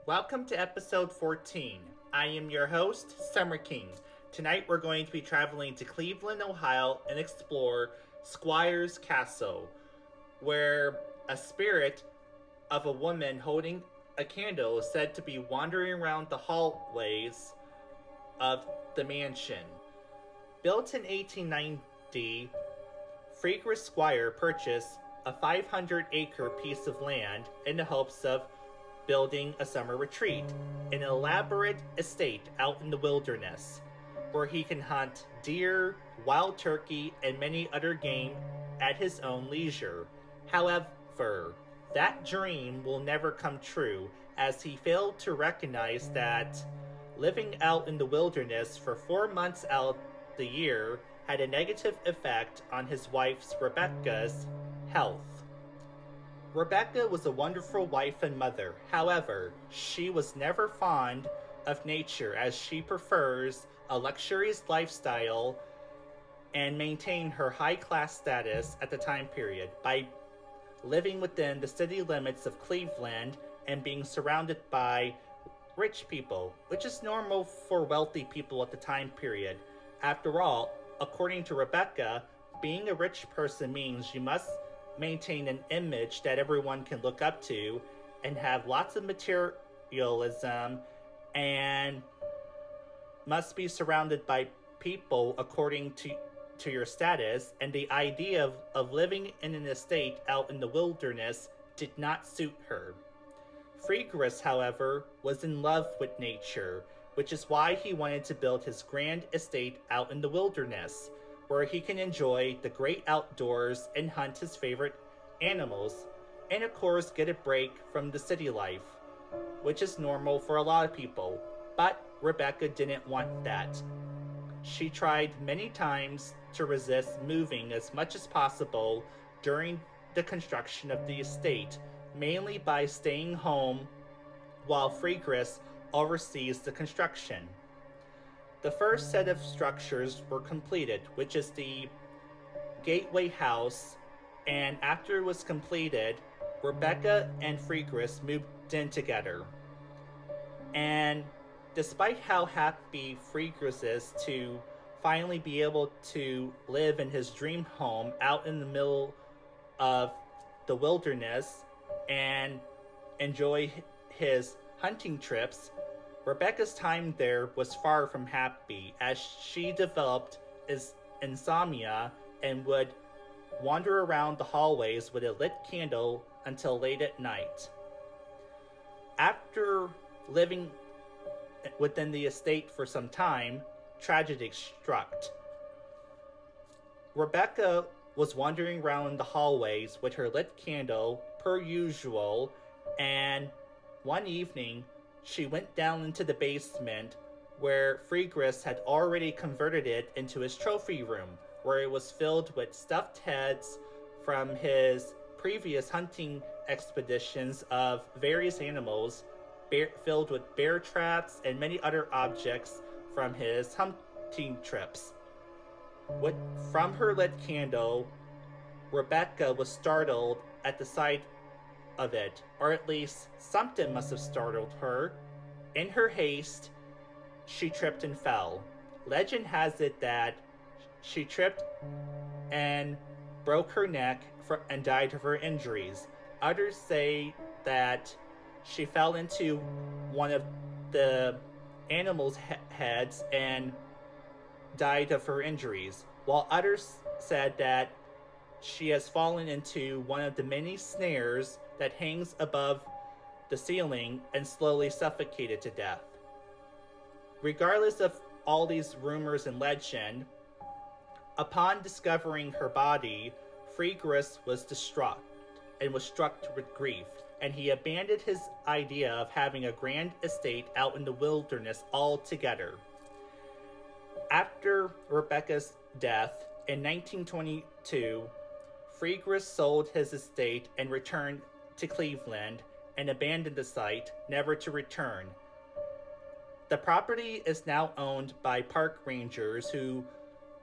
Welcome to episode 14. I am your host, Summer King. Tonight we're going to be traveling to Cleveland, Ohio and explore Squire's castle, where a spirit of a woman holding a candle is said to be wandering around the hallways of the mansion. Built in 1890, Freaker's Squire purchased a 500-acre piece of land in the hopes of building a summer retreat, an elaborate estate out in the wilderness, where he can hunt deer, wild turkey, and many other game at his own leisure. However, that dream will never come true, as he failed to recognize that living out in the wilderness for 4 months out of the year had a negative effect on his wife's Rebecca's health. Rebecca was a wonderful wife and mother. However, she was never fond of nature, as she prefers a luxurious lifestyle and maintained her high-class status at the time period by living within the city limits of Cleveland and being surrounded by rich people, which is normal for wealthy people at the time period. After all, according to Rebecca, being a rich person means you must maintain an image that everyone can look up to and have lots of materialism and must be surrounded by people according to your status, and the idea of living in an estate out in the wilderness did not suit her. Freaker's, however, was in love with nature, which is why he wanted to build his grand estate out in the wilderness, where he can enjoy the great outdoors and hunt his favorite animals, and of course get a break from the city life, which is normal for a lot of people. But Rebecca didn't want that. She tried many times to resist moving as much as possible during the construction of the estate, mainly by staying home while Freaker's oversees the construction. The first set of structures were completed, which is the gateway house, and after it was completed, Rebecca and Freaker's moved in together. And despite how happy Freaker's is to finally be able to live in his dream home out in the middle of the wilderness and enjoy his hunting trips, Rebecca's time there was far from happy, as she developed insomnia and would wander around the hallways with a lit candle until late at night. After living within the estate for some time, tragedy struck. Rebecca was wandering around the hallways with her lit candle per usual, and one evening she went down into the basement where Freaker's had already converted it into his trophy room, where it was filled with stuffed heads from his previous hunting expeditions of various animals, filled with bear traps and many other objects from his hunting trips. From her lit candle, Rebecca was startled at the sight of it, or at least something must have startled her. In her haste, she tripped and fell. Legend has it that she tripped and broke her neck and died of her injuries. Others say that she fell into one of the animals' heads and died of her injuries, while others said that she has fallen into one of the many snares that hangs above the ceiling and slowly suffocated to death. Regardless of all these rumors and legend, upon discovering her body, Freaker's was distraught and was struck with grief, and he abandoned his idea of having a grand estate out in the wilderness altogether. After Rebecca's death in 1922, Freaker's sold his estate and returned to Cleveland and abandoned the site, never to return. The property is now owned by park rangers who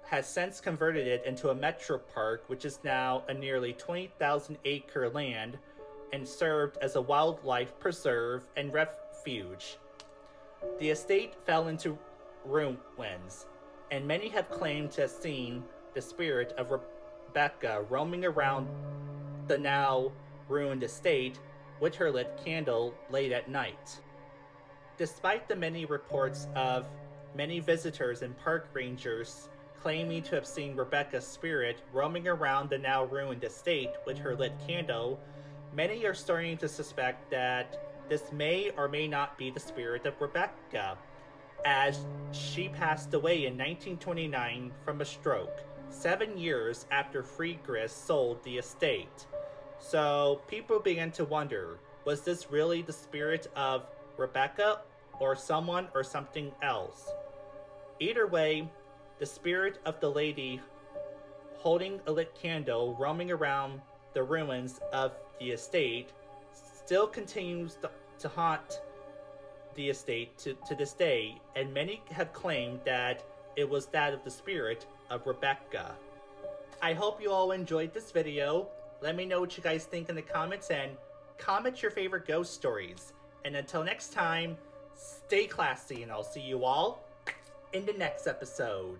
has since converted it into a metro park, which is now a nearly 20,000 acre land and served as a wildlife preserve and refuge. The estate fell into ruins, and many have claimed to have seen the spirit of Rebecca roaming around the now ruined estate with her lit candle late at night. Despite the many reports of many visitors and park rangers claiming to have seen Rebecca's spirit roaming around the now ruined estate with her lit candle, many are starting to suspect that this may or may not be the spirit of Rebecca, as she passed away in 1929 from a stroke, 7 years after Freegris sold the estate. So people began to wonder, was this really the spirit of Rebecca or someone or something else? Either way, the spirit of the lady holding a lit candle roaming around the ruins of the estate still continues to haunt the estate to this day, and many have claimed that it was that of the spirit of Rebecca. I hope you all enjoyed this video. Let me know what you guys think in the comments, and comment your favorite ghost stories. And until next time, stay classy, and I'll see you all in the next episode.